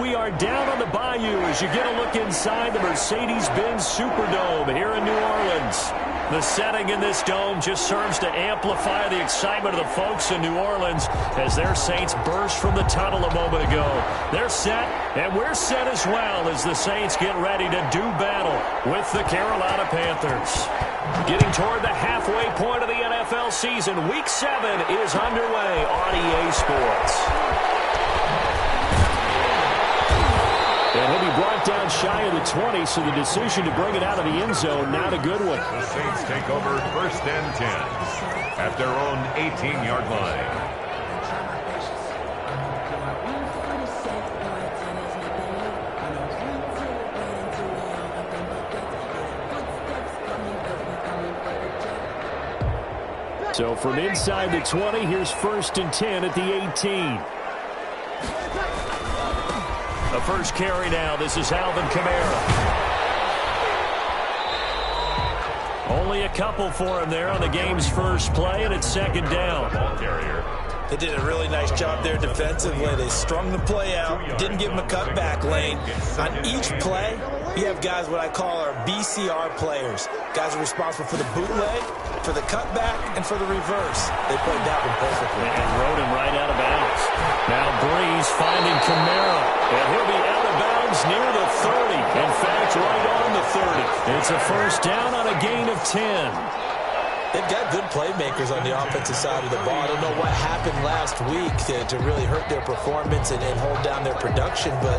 We are down on the bayou as you get a look inside the Mercedes-Benz Superdome here in New Orleans. The setting in this dome just serves to amplify the excitement of the folks in New Orleans as their Saints burst from the tunnel a moment ago. They're set, and we're set as well as the Saints get ready to do battle with the Carolina Panthers. Getting toward the halfway point of the NFL season, Week 7 is underway on EA Sports. And he'll be brought down shy of the 20, so the decision to bring it out of the end zone, not a good one. The Saints take over 1st and 10 at their own 18-yard line. So from inside the 20, here's 1st and 10 at the 18. The first carry now. This is Alvin Kamara. Only a couple for him there on the game's first play, and it's 2nd down. Ball carrier. They did a really nice job there defensively. They strung the play out, didn't give him a cutback lane. On each play, you have guys what I call our BCR players. Guys are responsible for the bootleg, for the cutback, and for the reverse. They played that one perfectly. And rode him right out of bounds. Now Breeze finding Kamara, and he'll be out of bounds near the 30. In fact, right on the 30. It's a first down on a gain of 10. They've got good playmakers on the offensive side of the ball. I don't know what happened last week to really hurt their performance and hold down their production, but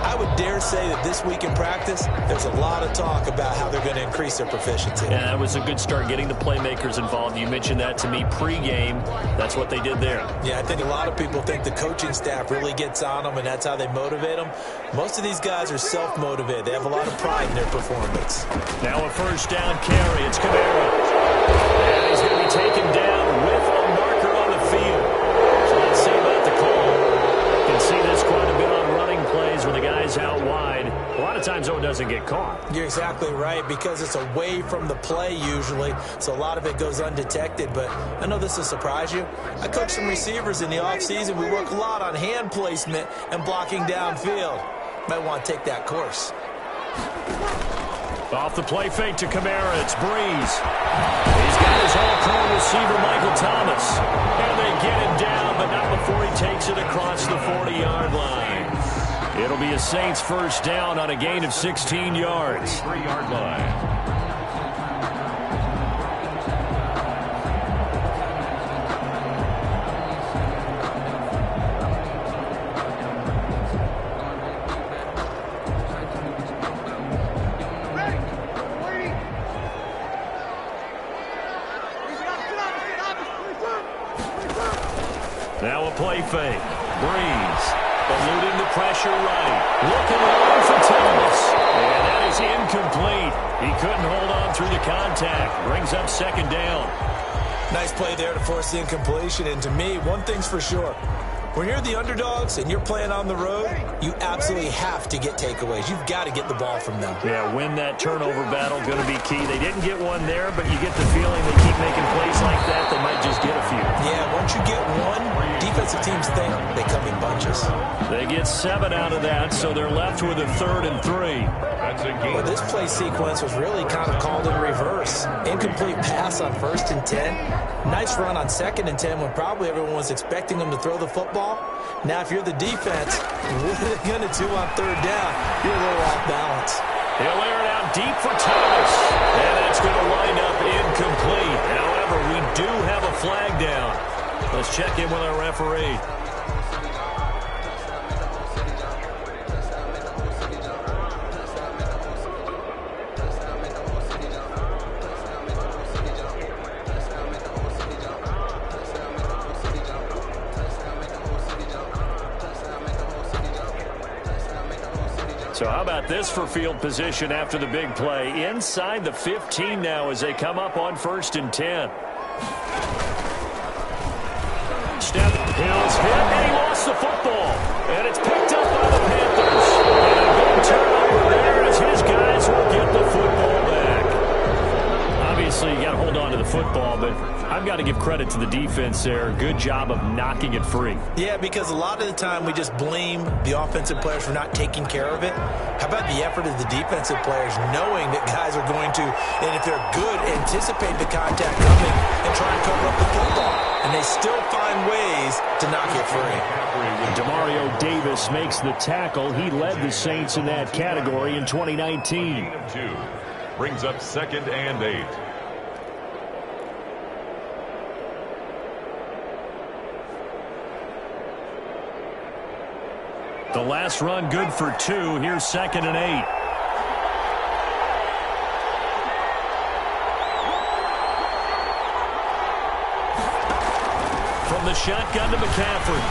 I would dare say that this week in practice, there's a lot of talk about how they're going to increase their proficiency. Yeah, that was a good start getting the playmakers involved. You mentioned that to me pregame. That's what they did there. Yeah, I think a lot of people think the coaching staff really gets on them, and that's how they motivate them. Most of these guys are self-motivated. They have a lot of pride in their performance. Now a first down carry. It's Kamara. And he's going to be taken down with a marker on the field. So let's see about the call. You can see this quite a bit on running plays when the guy's out wide. A lot of times, though, it doesn't get caught. You're exactly right, because it's away from the play usually, so a lot of it goes undetected. But I know this will surprise you. I coach some receivers in the offseason. We work a lot on hand placement and blocking downfield. Might want to take that course. Off the play fake to Kamara, it's Breeze. He's got his all-pro receiver, Michael Thomas. And they get him down, but not before he takes it across the 40-yard line. It'll be a Saints first down on a gain of 16 yards. 3-yard line. Now a play fake. Breeze eluding the pressure right. Looking long for Thomas. And that is incomplete. He couldn't hold on through the contact. Brings up 2nd down. Nice play there to force the incompletion. And to me, one thing's for sure. When you're the underdogs and you're playing on the road, you absolutely have to get takeaways. You've got to get the ball from them. Yeah, win that turnover battle, going to be key. They didn't get one there, but you get the feeling they keep making plays like that, they might just get a few. Yeah, once you get one, defensive teams think they come in bunches. They get 7 out of that, so they're left with a 3rd and 3. That's a game. Well, this play sequence was really kind of called in reverse. Incomplete pass on 1st and 10. Nice run on 2nd and 10 when probably everyone was expecting them to throw the football. Now, if you're the defense, what are they going to do on 3rd down? You're a little off balance. He'll air it out deep for Thomas. And that's going to wind up incomplete. However, we do have a flag down. Let's check in with our referee. So how about this for field position after the big play? Inside the 15 now as they come up on 1st and 10. Step, Hill's hit, and he lost the football. And it's picked up by the Panthers. And a big turnover there as his guys will get the football back. Obviously, you got to hold on to the football, but I've got to give credit to the defense there. Good job of knocking it free. Yeah, because a lot of the time we just blame the offensive players for not taking care of it. How about the effort of the defensive players knowing that guys are going to, and if they're good, anticipate the contact coming and try and cover up the football. And they still find ways to knock it free. Demario Davis makes the tackle. He led the Saints in that category in 2019. Brings up 2nd and 8. The last run good for 2. Here's 2nd and 8. From the shotgun to McCaffrey.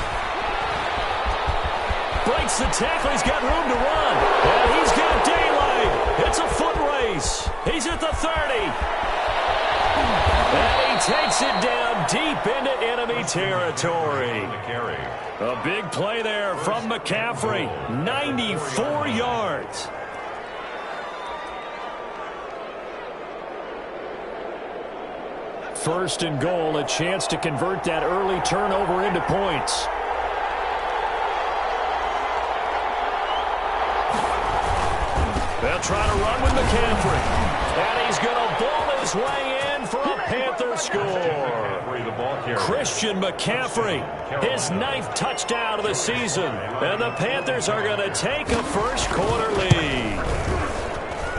Breaks the tackle. He's got room to run. And he's got daylight. It's a foot race. He's at the 30. And he takes it down deep into enemy territory. A big play there from McCaffrey. 94 yards. First and goal, a chance to convert that early turnover into points. They'll try to run with McCaffrey. And he's going to ball his way in for a Panther score. Christian McCaffrey, his 9th touchdown of the season. And the Panthers are going to take a first-quarter lead.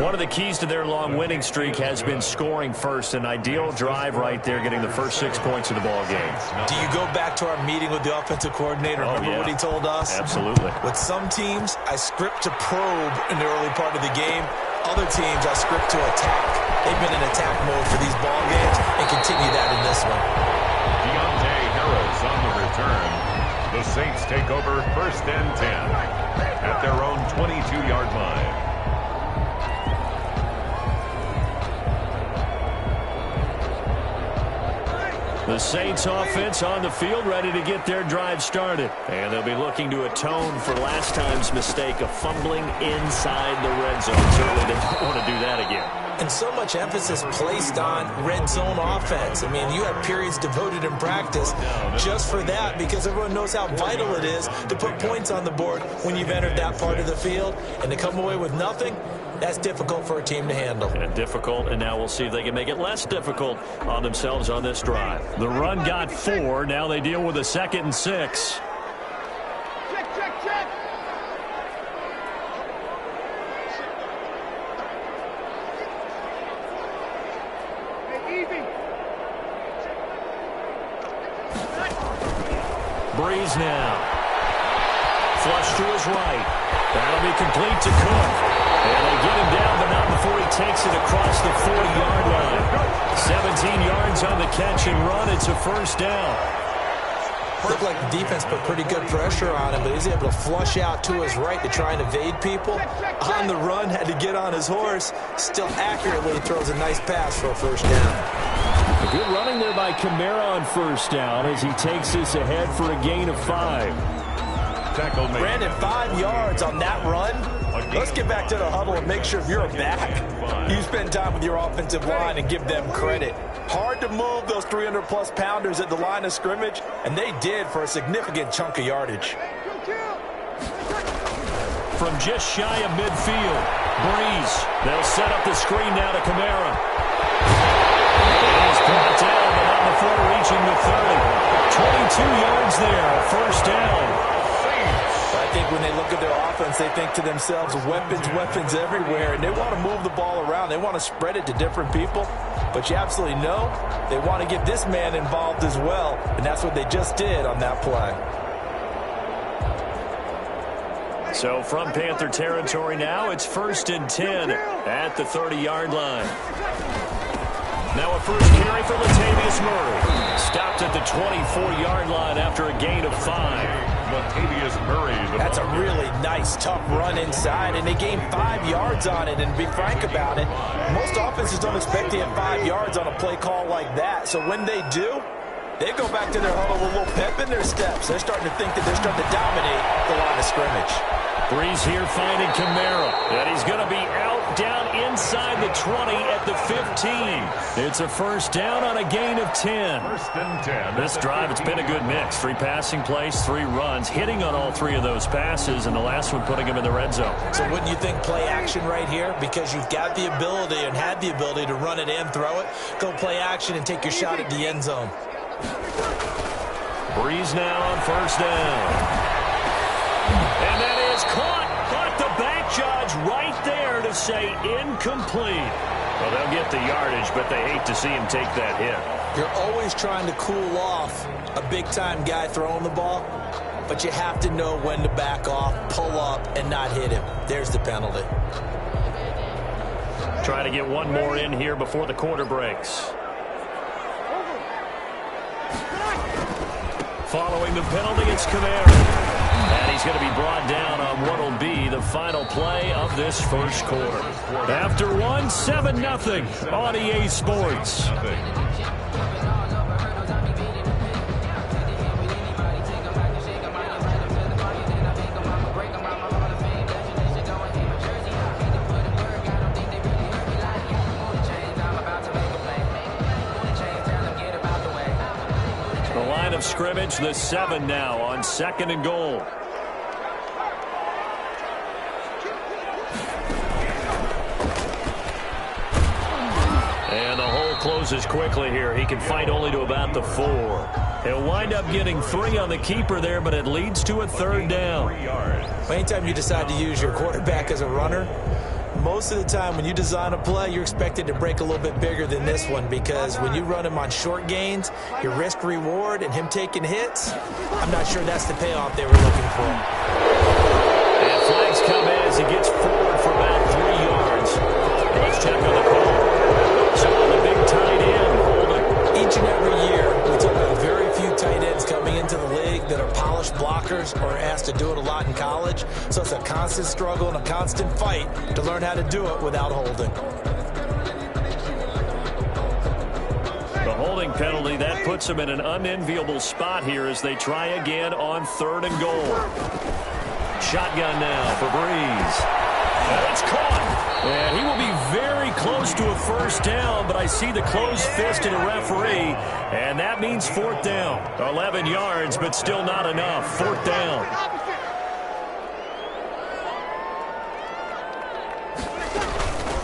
One of the keys to their long winning streak has been scoring first. An ideal drive right there, getting the first 6 points of the ball game. Do you go back to our meeting with the offensive coordinator? Remember what he told us? Absolutely. With some teams, I script to probe in the early part of the game. Other teams, I script to attack. They've been in attack mode for these ball games and continue that in this one. Deontay Harris on the return. The Saints take over 1st and 10 at their own 22-yard line. The Saints offense on the field, ready to get their drive started. And they'll be looking to atone for last time's mistake of fumbling inside the red zone. Certainly they don't want to do that again. And so much emphasis placed on red zone offense. I mean, you have periods devoted in practice just for that, because everyone knows how vital it is to put points on the board when you've entered that part of the field. And to come away with nothing, that's difficult for a team to handle. And difficult, and now we'll see if they can make it less difficult on themselves on this drive. The run got 4. Now they deal with a 2nd and 6. Check. Hey, Evie. Breeze now. Flush to his right. That'll be complete to Cook. And they get him down, but not before he takes it across the 40-yard line. 17 yards on the catch and run. It's a first down. Looked like the defense put pretty good pressure on him, but he's able to flush out to his right to try and evade people. On the run, had to get on his horse. Still accurately throws a nice pass for a first down. A good running there by Kamara on first down as he takes this ahead for a gain of 5. Brandon, 5 yards on that run. Let's get back to the huddle and make sure if you're a back, you spend time with your offensive line and give them credit. Hard to move those 300-plus pounders at the line of scrimmage, and they did for a significant chunk of yardage. From just shy of midfield, Breeze. They'll set up the screen now to Kamara. He's brought down, but not before reaching the 30. 22 yards there, first down. I think when they look at their offense, they think to themselves, weapons everywhere, and they want to move the ball around. They want to spread it to different people, but you absolutely know they want to get this man involved as well, and that's what they just did on that play. So from Panther territory now, it's 1st and 10 at the 30-yard line. Now a first carry for Latavius Murray. Stopped at the 24-yard line after a gain of 5. Latavius Murray. That's a really nice, tough run inside, and they gained 5 yards on it. And to be frank about it, most offenses don't expect to get 5 yards on a play call like that. So when they do, they go back to their huddle with a little pep in their steps. They're starting to think that they're starting to dominate the line of scrimmage. Breeze here finding Kamara. And he's going to be out down inside the 20 at the 15. It's a first down on a gain of 10. First and 10. This drive, it's been a good mix. 3 passing plays, 3 runs, hitting on all 3 of those passes, and the last one putting him in the red zone. So wouldn't you think play action right here? Because you've got the ability and had the ability to run it and throw it. Go play action and take your shot at the end zone. Breeze now on first down. And that is caught the back judge right there to say incomplete. Well, they'll get the yardage, but they hate to see him take that hit. You're always trying to cool off a big-time guy throwing the ball, but you have to know when to back off, pull up, and not hit him. There's the penalty. Try to get one more in here before the quarter breaks. Following the penalty, it's Kamara. And he's going to be brought down on what will be the final play of this first quarter. After 1, 7-0 on EA Sports. The line of scrimmage, the 7 now on 2nd and goal. And the hole closes quickly here. He can fight only to about the 4. He'll wind up getting 3 on the keeper there, but it leads to a 3rd down. Anytime you decide to use your quarterback as a runner, most of the time when you design a play, you're expected to break a little bit bigger than this one, because when you run him on short gains, your risk-reward and him taking hits, I'm not sure that's the payoff they were looking for. And flags come in as he gets forward for about 3 yards. Let's check on the call. So the big tight end holding. Each and every year, we talk about very few tight ends coming into the league that are polished blockers or asked to do it a lot in college. So it's a constant struggle and a constant fight to learn how to do it without holding. The holding penalty, that puts them in an unenviable spot here as they try again on 3rd and goal. Shotgun now for Breeze. And it's caught. And he will be very close to a first down, but I see the closed fist of the referee, and that means 4th down. 11 yards, but still not enough. 4th down.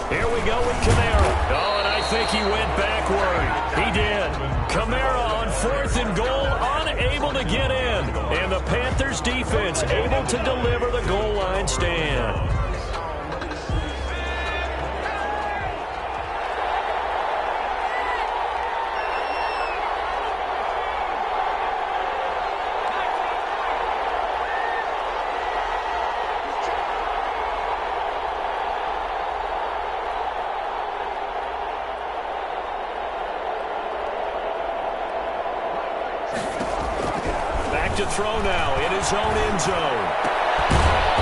Here we go with Kamara. Oh, and I think he went backward. He did. Kamara on 4th and goal, unable to get in. And the Panthers defense able to deliver the goal line stand. To throw now in his own end zone.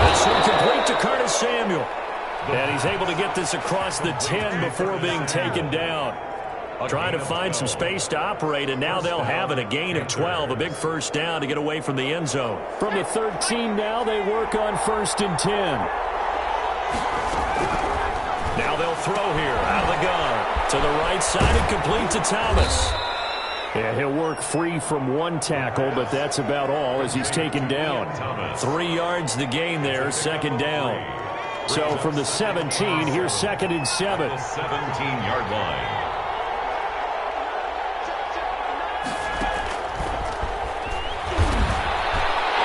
This one complete to Curtis Samuel. And he's able to get this across the 10 before being taken down. Trying to find some space to operate, and now they'll have it. A gain of 12, a big first down to get away from the end zone. From the 13 now, they work on 1st and 10. Now they'll throw here out of the gun. To the right side and complete to Thomas. Yeah, he'll work free from 1 tackle, but that's about all as he's taken down. 3 yards the gain there, 2nd down. So from the 17, here's 2nd and 7. 17-yard line.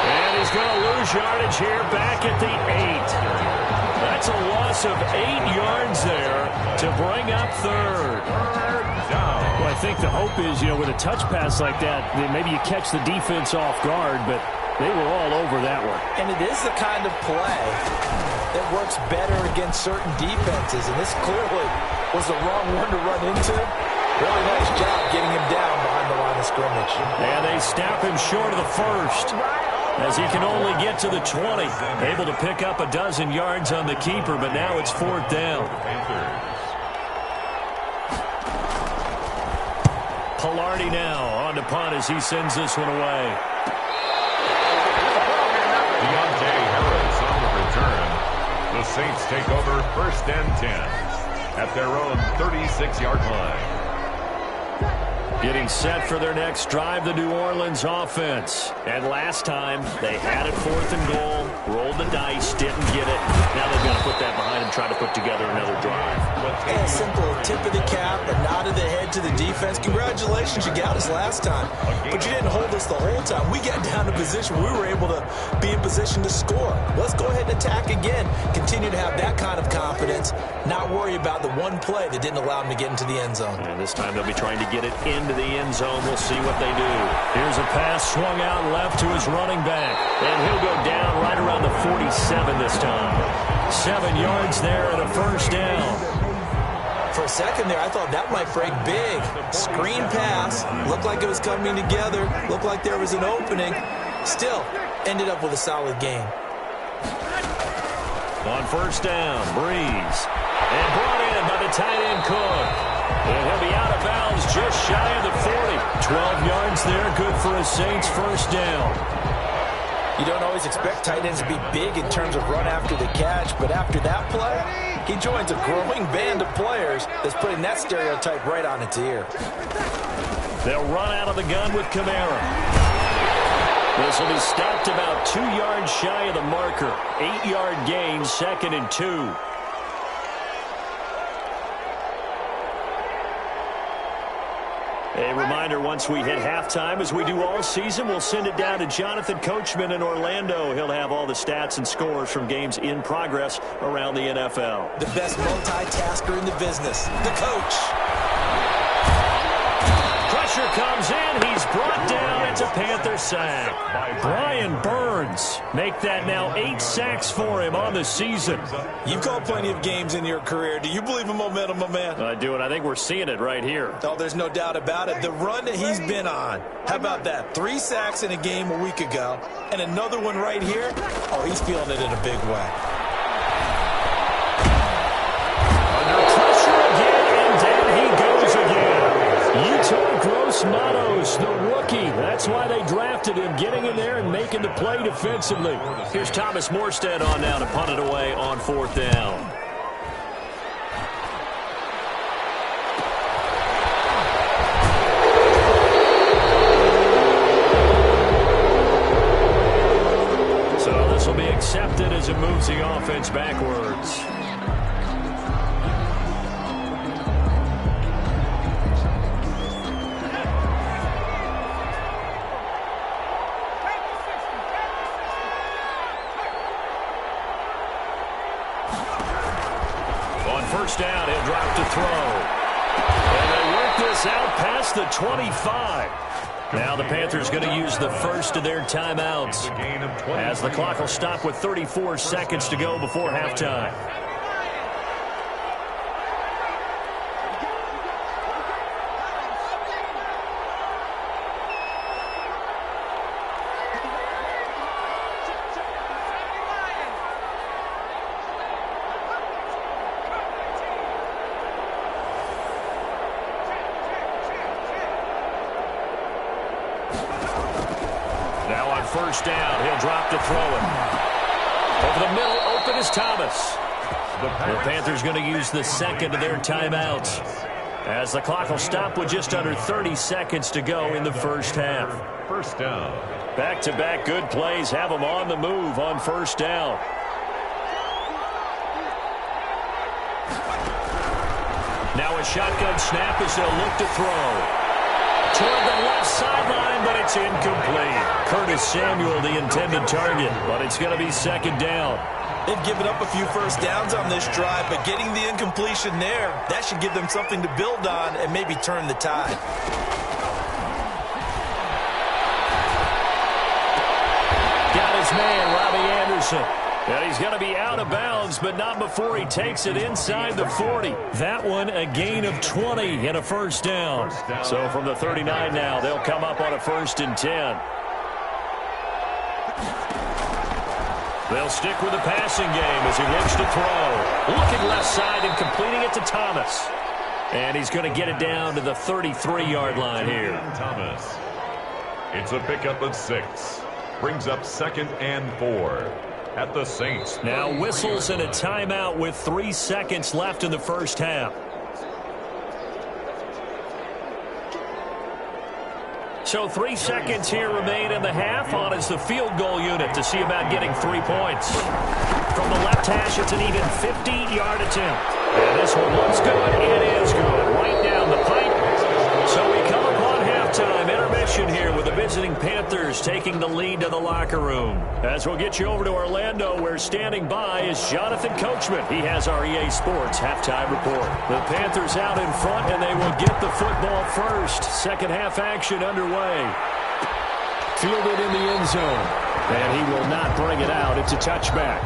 And he's going to lose yardage here back at the 8. That's a loss of 8 yards there to bring up 3rd. Well, I think the hope is, with a touch pass like that, maybe you catch the defense off guard, but they were all over that one. And it is the kind of play that works better against certain defenses, and this clearly was the wrong one to run into. Really nice job getting him down behind the line of scrimmage. And they snap him short of the 1st, as he can only get to the 20. Able to pick up a dozen yards on the keeper, but now it's 4th down. Pilardi now on to punt as he sends this one away. Deontay Harris on the return. Saints take over 1st and 10 at their own 36-yard line. Getting set for their next drive, the New Orleans offense. And last time, they had it 4th and goal, rolled the dice, didn't get it. Now they've got to put that behind them, try to put together another drive. A simple tip of the cap, a nod of the head to the defense. Congratulations, you got us last time. But you didn't hold us the whole time. We got down to position. We were able to be in position to score. Let's go ahead and attack again. Continue to have that kind of confidence, not worry about the one play that didn't allow them to get into the end zone. And this time they'll be trying to get it into the end zone. We'll see what they do. Here's a pass swung out left to his running back. And he'll go down right around the 47 this time. 7 yards there and a 1st down. For a second there, I thought that might break big. Screen pass. Looked like it was coming together. Looked like there was an opening. Still, ended up with a solid game. On 1st down, Breeze. And brought in by the tight end Cook. And he'll be out of bounds just shy of the 40. 12 yards there, good for a Saints 1st down. You don't always expect tight ends to be big in terms of run after the catch, but after that play, he joins a growing band of players that's putting that stereotype right on its ear. They'll run out of the gun with Kamara. This will be stopped about 2 yards shy of the marker. 8-yard gain, 2nd and 2. A reminder, once we hit halftime, as we do all season, we'll send it down to Jonathan Coachman in Orlando. He'll have all the stats and scores from games in progress around the NFL. The best multitasker in the business, the coach. Pressure comes in. He's brought down. It's a Panther sack. Brian Burns make that now 8 sacks for him on the season. You've called plenty of games in your career. Do you believe in momentum, my man? I do, and I think we're seeing it right here. Oh, there's no doubt about it. The run that he's been on. How about that? 3 sacks in a game a week ago, and another one right here. Oh, he's feeling it in a big way. Under pressure again, and down he goes again. Utah Gross Matos, the rookie. That's why they drafted him, getting in there and making the play defensively. Here's Thomas Morstead on now to punt it away on 4th down. So this will be accepted as it moves the offense backwards. First down, he'll drop to throw. And they work this out past the 25. Now the Panthers going to use the first of their timeouts, as the clock will stop with 34 seconds to go before halftime. First down, he'll drop to throw it. Over the middle, open is Thomas. The Panthers going to use the second of their timeouts, as the clock will stop with just under 30 seconds to go in the first half. First down. Back-to-back good plays have them on the move on first down. Now a shotgun snap as they'll look to throw. Toward the left sideline, but it's incomplete. Curtis Samuel, the intended target, but it's going to be 2nd down. They've given up a few first downs on this drive, but getting the incompletion there, that should give them something to build on and maybe turn the tide. Got his man, Robbie Anderson. And he's going to be out of bounds, but not before he takes it inside the 40. That one a gain of 20 and a first down. So from the 39 now, they'll come up on a 1st and 10. They'll stick with the passing game as he looks to throw. Looking left side and completing it to Thomas. And he's going to get it down to the 33-yard line here. Thomas. It's a pickup of 6. Brings up 2nd and 4. at the Saints. Now whistles and a timeout with 3 seconds left in the first half. So 3 seconds here remain in the half. On is the field goal unit to see about getting 3 points. From the left hash, it's an even 50-yard attempt. And this one looks good. It is good. Right down the pipe. So we come upon halftime. Intermission here with the visiting Panthers taking the lead to the locker room. As we'll get you over to Orlando, where standing by is Jonathan Coachman. He has our EA Sports halftime report. The Panthers out in front, and they will get the football first. Second half action underway. Fielded in the end zone. And he will not bring it out. It's a touchback.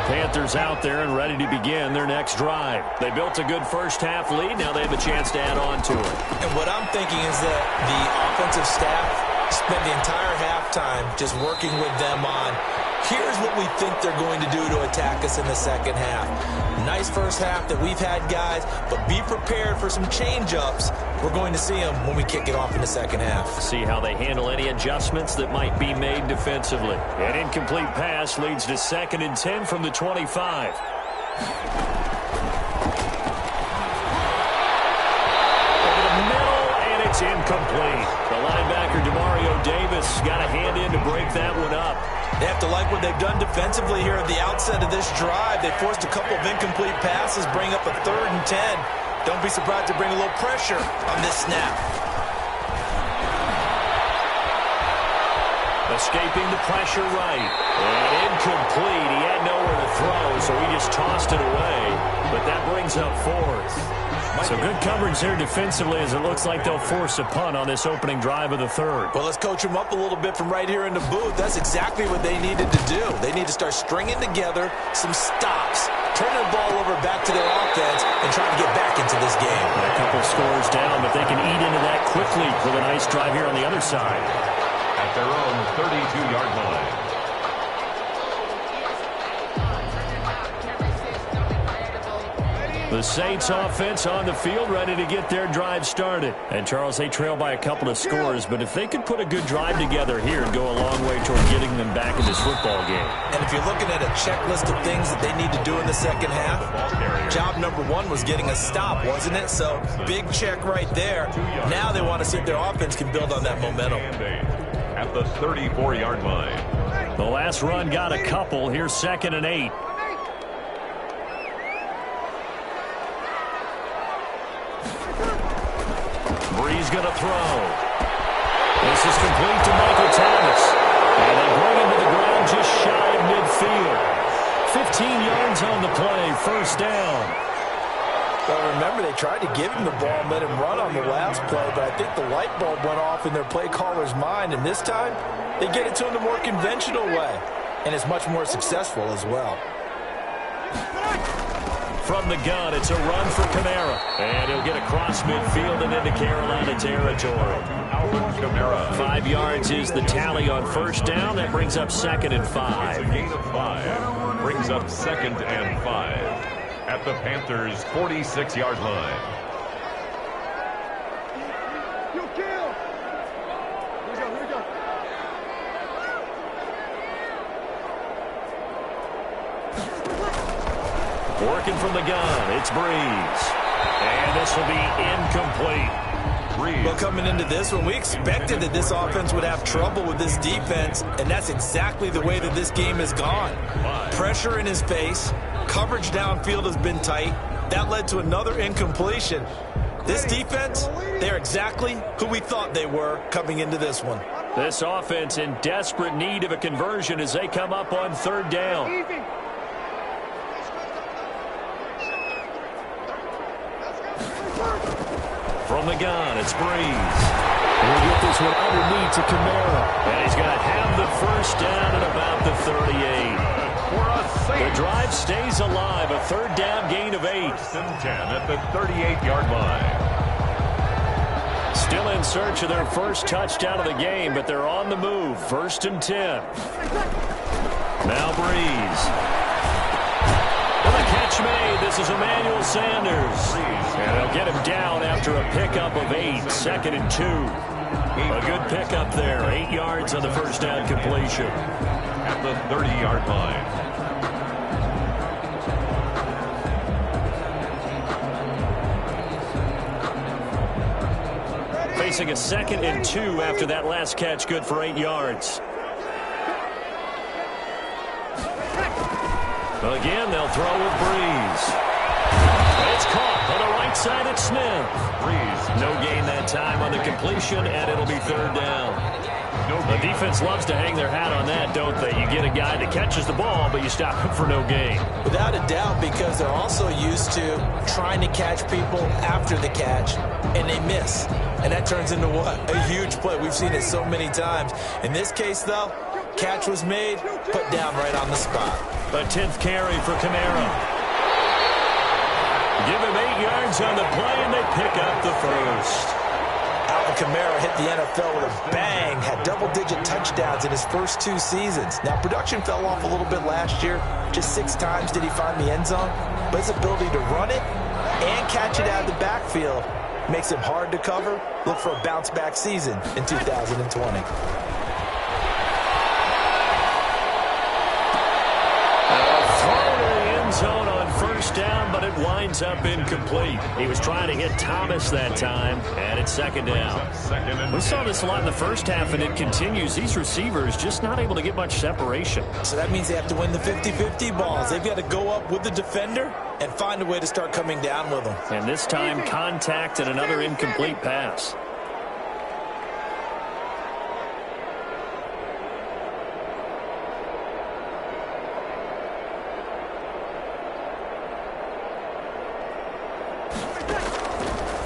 Panthers out there and ready to begin their next drive. They built a good first half lead. Now they have a chance to add on to it. And what I'm thinking is that the offensive staff spent the entire halftime just working with them on, here's what we think they're going to do to attack us in the second half. Nice first half that we've had, guys, but be prepared for some change-ups. We're going to see them when we kick it off in the second half. See how they handle any adjustments that might be made defensively. An incomplete pass leads to 2nd and 10 from the 25. Over the middle, and it's incomplete. The linebacker, Demario Davis, got a hand in to break that one up. They have to like what they've done defensively here at the outset of this drive. They forced a couple of incomplete passes, bring up a 3rd and 10. Don't be surprised to bring a little pressure on this snap. Escaping the pressure right. And incomplete. He had nowhere to throw, so he just tossed it away. But that brings up 4th. So good coverage there defensively, as it looks like they'll force a punt on this opening drive of the 3rd. Well, let's coach them up a little bit from right here in the booth. That's exactly what they needed to do. They need to start stringing together some stops, turning the ball over back to their offense, and trying to get back into this game. A couple scores down, but they can eat into that quickly with a nice drive here on the other side. At their own 32-yard line. The Saints offense on the field, ready to get their drive started. And, Charles, they trail by a couple of scores, but if they could put a good drive together here and go a long way toward getting them back in this football game. And if you're looking at a checklist of things that they need to do in the second half, job number 1 was getting a stop, wasn't it? So, big check right there. Now they want to see if their offense can build on that momentum. At the 34-yard line. The last run got a couple. Here's 2nd and 8. Breeze going to throw. This is complete to Michael Thomas. And they bring him to the ground just shy of midfield. 15 yards on the play, 1st down. Well, remember, they tried to give him the ball and let him run on the last play, but I think the light bulb went off in their play caller's mind, and this time they get it to him the more conventional way, and it's much more successful as well. From the gun, it's a run for Kamara. And he'll get across midfield and into Carolina territory. 5 yards is the tally on 1st down. That brings up 2nd and 5. A gain of 5 brings up 2nd and 5 at the Panthers' 46-yard line. Working from the gun, it's Breeze. And this will be incomplete. Breeze. Well, coming into this one, we expected that this offense would have trouble with this defense, and that's exactly the way that this game has gone. Pressure in his face, coverage downfield has been tight. That led to another incompletion. This defense, they're exactly who we thought they were coming into this one. This offense in desperate need of a conversion as they come up on 3rd down. From the gun, it's Breeze. He'll get this one underneath to Kamara. And he's going to have the 1st down at about the 38. The drive stays alive. A 3rd down gain of 8. 1st and 10 at the 38-yard line. Still in search of their 1st touchdown of the game, but they're on the move. 1st and 10. Now Breeze. the catch made. This is Emmanuel Sanders. And they'll get him down after a pickup of 8, 2nd and 2. A good pickup there, 8 yards on the first down completion. At the 30-yard line. Facing a 2nd and 2 after that last catch, good for 8 yards. Again, they'll throw with Breeze. It's caught on the right side at Smith. Breeze, no gain that time on the completion, and it'll be 3rd down. The defense loves to hang their hat on that, don't they? You get a guy that catches the ball, but you stop him for no gain. Without a doubt, because they're also used to trying to catch people after the catch, and they miss. And that turns into what? A huge play. We've seen it so many times. In this case, though, catch was made, put down right on the spot. A 10th carry for Kamara. Give him 8 yards on the play, and they pick up the first. Alvin Kamara hit the NFL with a bang, had double-digit touchdowns in his first 2 seasons. Now, production fell off a little bit last year. Just 6 times did he find the end zone. But his ability to run it and catch it out of the backfield makes him hard to cover. Look for a bounce-back season in 2020. Zone on first down, but it winds up incomplete. He was trying to hit Thomas that time, and it's 2nd down. We saw this a lot in the first half, and it continues. These receivers just not able to get much separation. So that means they have to win the 50-50 balls. They've got to go up with the defender and find a way to start coming down with them. And this time, contact and another incomplete pass.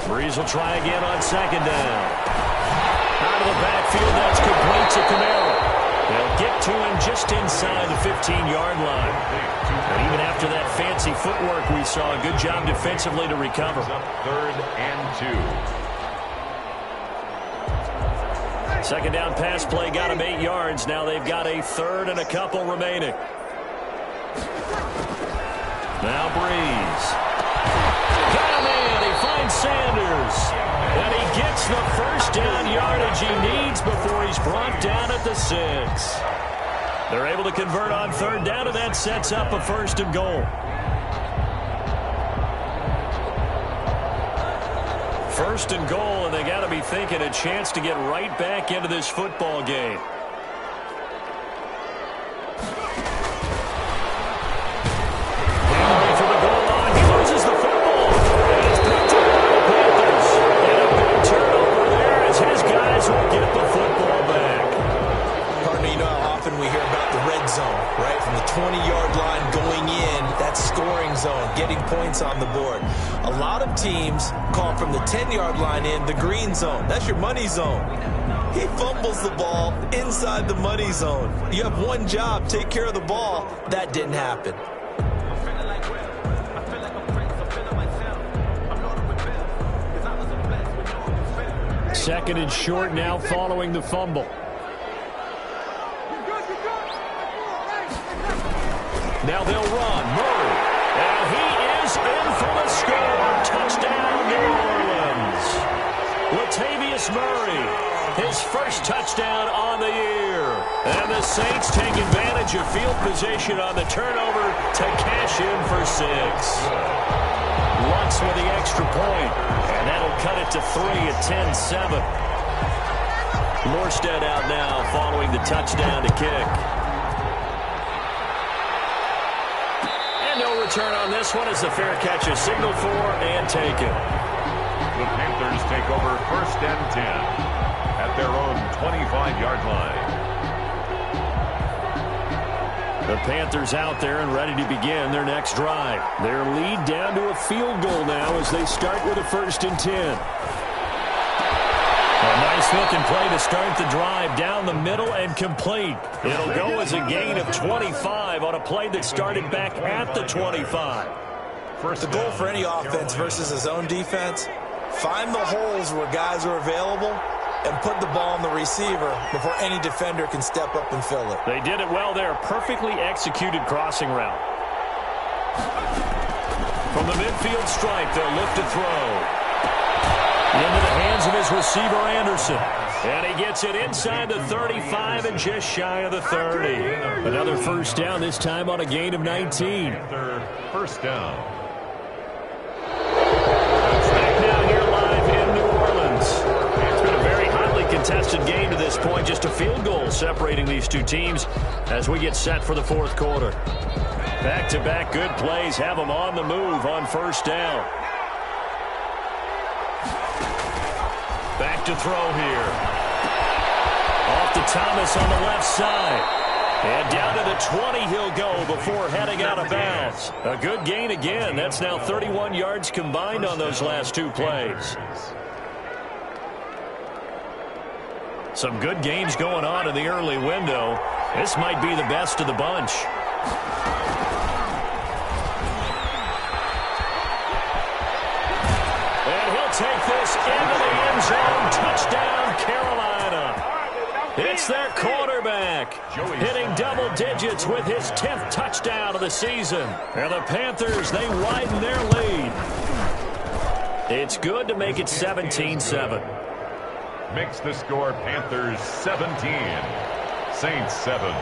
Breeze will try again on 2nd down. Out of the backfield, that's complete to Kamara. They'll get to him just inside the 15-yard line. And even after that fancy footwork we saw, a good job defensively to recover. 3rd and 2. 2nd down pass play got him 8 yards. Now they've got a 3rd and a couple remaining. Now Breeze. Got him in. He finds Sanders. And he gets the first down yardage he needs before he's brought down at the 6. They're able to convert on 3rd down, and that sets up a 1st and goal. 1st and goal, and they got to be thinking a chance to get right back into this football game. Right from the 20-yard line going in, that scoring zone, getting points on the board. A lot of teams call from the 10-yard line in the green zone. That's your money zone. He fumbles the ball inside the money zone. You have one job, take care of the ball. That didn't happen. Second and short now following the fumble. Now they'll run. Murray. And he is in for the score. Touchdown, New Orleans. Latavius Murray, his first touchdown on the year. And the Saints take advantage of field position on the turnover to cash in for 6. Lutz with the extra point. And that'll cut it to 3 at 10-7. Morstead out now following the touchdown to kick. Return on this one as the fair catch is signaled for and taken. The Panthers take over 1st and 10 at their own 25-yard line. The Panthers out there and ready to begin their next drive. Their lead down to a field goal now as they start with a 1st and 10. A nice-looking play to start the drive down the middle and complete. It'll go as a gain of 25 on a play that started back at the 25. The goal for any offense versus his own defense, find the holes where guys are available and put the ball on the receiver before any defender can step up and fill it. They did it well there. Perfectly executed crossing route. From the midfield stripe, they'll look to throw. Into the hands of his receiver, Anderson. And he gets it inside the 35 and just shy of the 30. Another first down, this time on a gain of 19. First down. Back now here live in New Orleans. It's been a very hotly contested game to this point. Just a field goal separating these two teams as we get set for the fourth quarter. Back-to-back good plays have them on the move on first down. Back to throw here. Off to Thomas on the left side. And down to the 20 he'll go before heading out of bounds. A good gain again. That's now 31 yards combined on those last two plays. Some good gains going on in the early window. This might be the best of the bunch. And he'll take this into the end zone. Touchdown, Carolina. It's their quarterback hitting double digits with his 10th touchdown of the season. And the Panthers, they widen their lead. It's good to make it 17-7. Makes the score Panthers 17, Saints 7.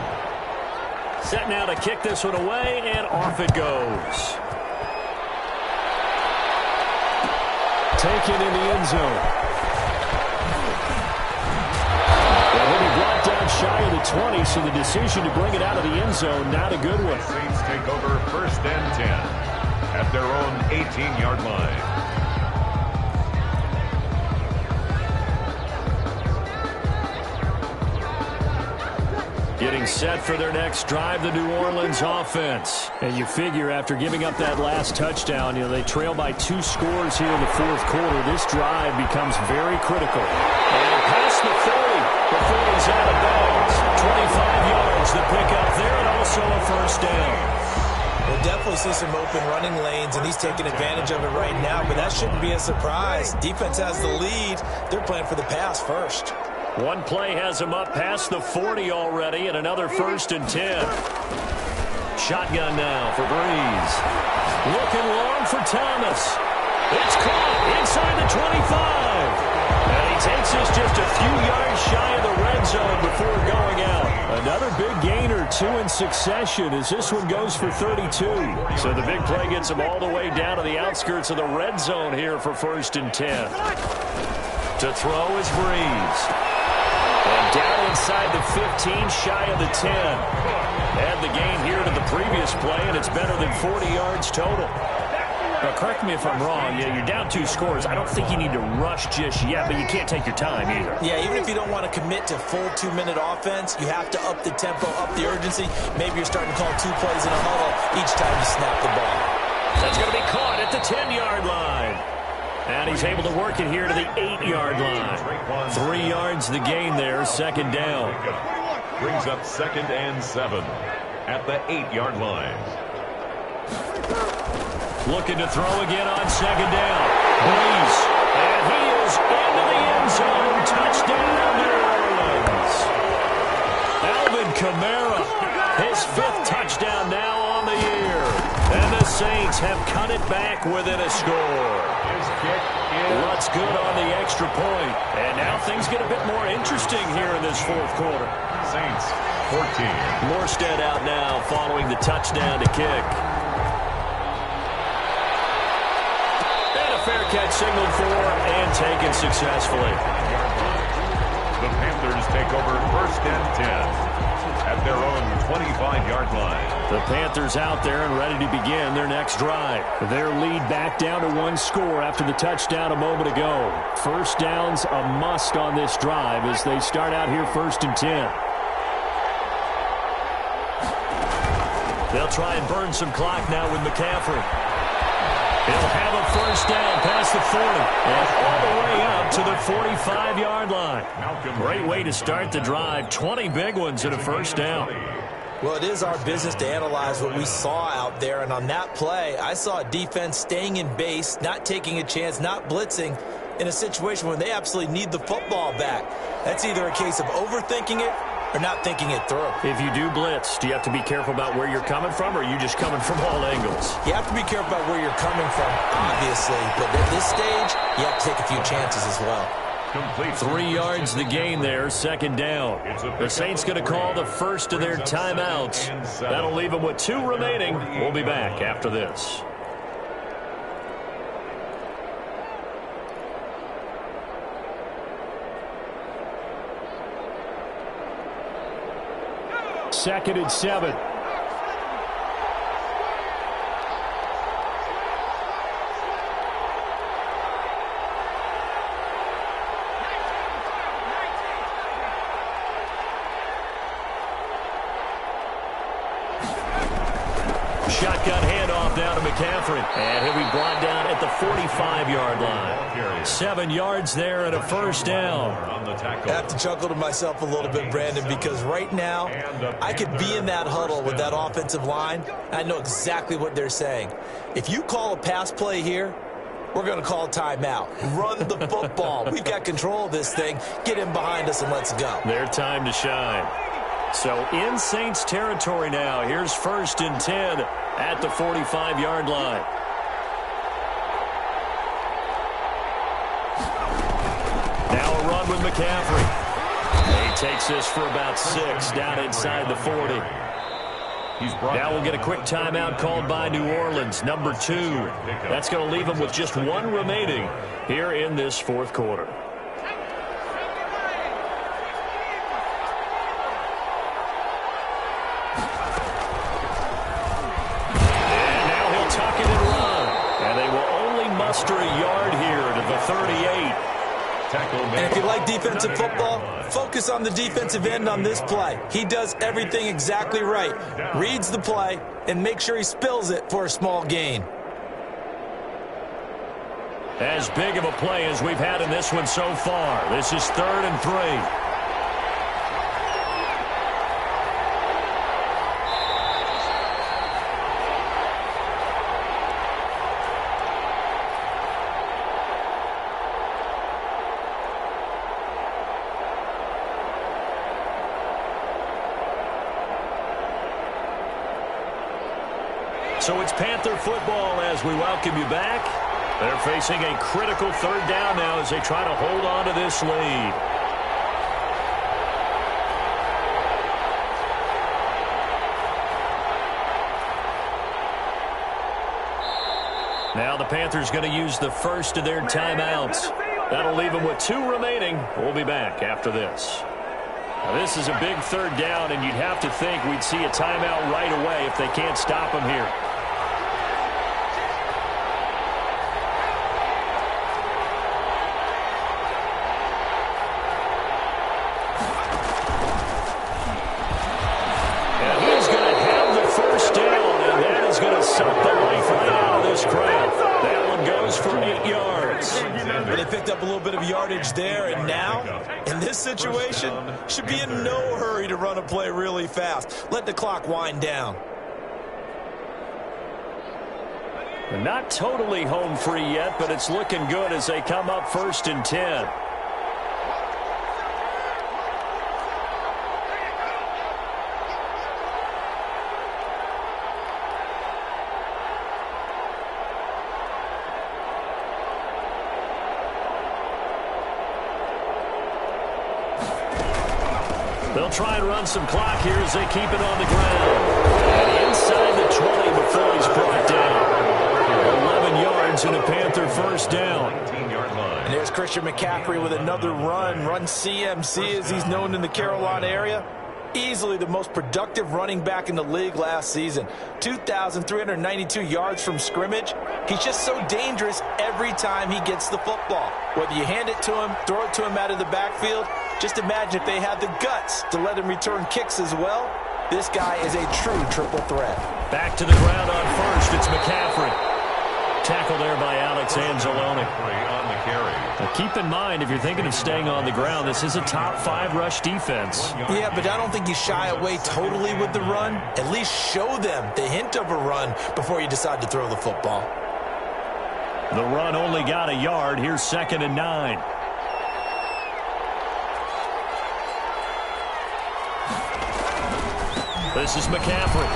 Set now to kick this one away, and off it goes. Taken in the end zone. And he'll be brought down shy of the 20, so the decision to bring it out of the end zone, not a good one. Saints take over first and 10 at their own 18-yard line. Getting set for their next drive, the New Orleans offense. And you figure after giving up that last touchdown, they trail by 2 scores here in the fourth quarter. This drive becomes very critical. And past the 30 before he's out of bounds. 25 yards the pickup there, and also a first down. We'll definitely see some open running lanes, and he's taking advantage of it right now, but that shouldn't be a surprise. Defense has the lead. They're playing for the pass first. One play has him up past the 40 already, and another first and 10. Shotgun now for Breeze. Looking long for Thomas. It's caught inside the 25. And he takes us just a few yards shy of the red zone before going out. Another big gain or 2 in succession as this one goes for 32. So the big play gets him all the way down to the outskirts of the red zone here for first and 10. To throw is Breeze. And down inside the 15, shy of the 10. Add the gain here to the previous play, and it's better than 40 yards total. Now, correct me if I'm wrong. You're down 2 scores. I don't think you need to rush just yet, but you can't take your time either. Yeah, even if you don't want to commit to full 2-minute offense, you have to up the tempo, up the urgency. Maybe you're starting to call 2 plays in a huddle each time you snap the ball. That's going to be caught at the 10-yard line. And he's able to work it here to the 8-yard line. 3 yards the gain there, second down. Brings up second and 7 at the 8-yard line. Looking to throw again on second down. Breeze. And he is into the end zone. Touchdown, New Orleans. Alvin Kamara, his 5th touchdown now on the year. And the Saints have cut it back within a score. What's good on the extra point. And now things get a bit more interesting here in this fourth quarter. Saints 14. Morstead out now following the touchdown to kick. And a fair catch signaled for and taken successfully. The Panthers take over first and 10 at their own 25-yard line. The Panthers out there and ready to begin their next drive. Their lead back down to 1 score after the touchdown a moment ago. First down's a must on this drive as they start out here first and 10. They'll try and burn some clock now with McCaffrey. He'll have a first down past the 40 and all the way up to the 45-yard line. Great way to start the drive. 20 big ones and a first down. Well, it is our business to analyze what we saw out there, and on that play, I saw a defense staying in base, not taking a chance, not blitzing, in a situation where they absolutely need the football back. That's either a case of overthinking it or not thinking it through. If you do blitz, do you have to be careful about where you're coming from, or are you just coming from all angles? You have to be careful about where you're coming from, obviously. But at this stage, you have to take a few chances as well. 3 yards the gain there, second down. The Saints going to call the first of their timeouts. That'll leave them with 2 remaining. We'll be back after this. Second and 7. Shotgun handoff down to McCaffrey. And he'll be brought down at the 45-yard line. 7 yards there and a first down. I have to chuckle to myself a little bit, Brandon, because right now I could be in that huddle with that offensive line. I know exactly what they're saying. If you call a pass play here, we're going to call timeout. Run the football. We've got control of this thing. Get in behind us and let's go. Their time to shine. So in Saints territory now. Here's first and 10 at the 45-yard line. Now a run with McCaffrey. He takes this for about 6 down inside the 40. Now we'll get a quick timeout called by New Orleans, number 2. That's going to leave them with just 1 remaining here in this fourth quarter. Muster a yard here to the 38. And if you like defensive football, focus on the defensive end on this play. He does everything exactly right. Reads the play and make sure he spills it for a small gain. As big of a play as we've had in this one so far. This is 3rd and 3. So it's Panther football as we welcome you back. They're facing a critical 3rd down now as they try to hold on to this lead. Now the Panthers going to use the first of their timeouts. That'll leave them with 2 remaining. We'll be back after this. Now this is a big 3rd down, and you'd have to think we'd see a timeout right away if they can't stop them here. Suck the life right out of this crowd. That one goes for 8 yards. But they picked up a little bit of yardage there, and now, in this situation, should be in no hurry to run a play really fast. Let the clock wind down. They're not totally home free yet, but it's looking good as they come up 1st and 10. They'll try and run some clock here as they keep it on the ground. And inside the 20 before he's brought down. 11 yards and a Panther 1st down. And there's Christian McCaffrey with another run CMC as he's known in the Carolina area. Easily the most productive running back in the league last season. 2,392 yards from scrimmage. He's just so dangerous every time he gets the football. Whether you hand it to him, throw it to him out of the backfield, just imagine if they had the guts to let him return kicks as well. This guy is a true triple threat. Back to the ground on first. It's McCaffrey. Tackle there by Alex Anzalone. Now keep in mind, if you're thinking of staying on the ground, this is a top 5 rush defense. Yeah, but I don't think you shy away totally with the run. At least show them the hint of a run before you decide to throw the football. The run only got a yard. Here's 2nd and 9. This is McCaffrey.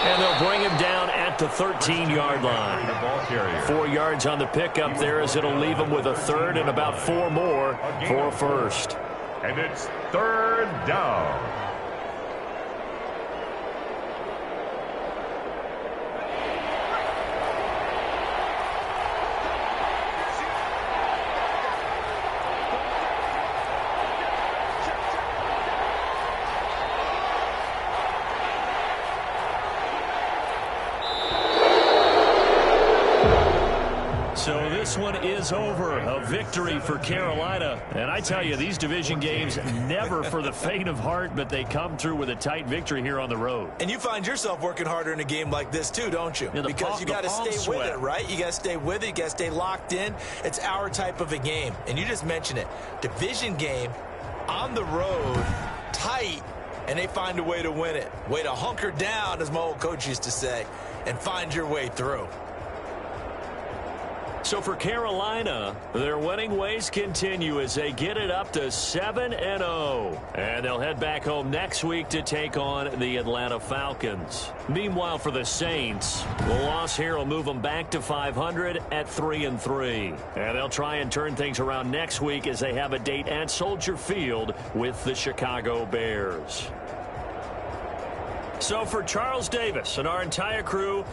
And they'll bring him down at the 13-yard line. 4 yards on the pickup there as it'll leave him with a third and about 4 more for a first. And it's third down. So this one is over. A victory for Carolina. And I tell you, these division games, never for the faint of heart, but they come through with a tight victory here on the road. And you find yourself working harder in a game like this too, don't you? Yeah, because you got to stay with it, right? You got to stay with it. You got to stay locked in. It's our type of a game. And you just mentioned it. Division game, on the road, tight, and they find a way to win it. Way to hunker down, as my old coach used to say, and find your way through. So for Carolina, their winning ways continue as they get it up to 7-0. And they'll head back home next week to take on the Atlanta Falcons. Meanwhile, for the Saints, the loss here will move them back to 500 at 3-3. And they'll try and turn things around next week as they have a date at Soldier Field with the Chicago Bears. So for Charles Davis and our entire crew,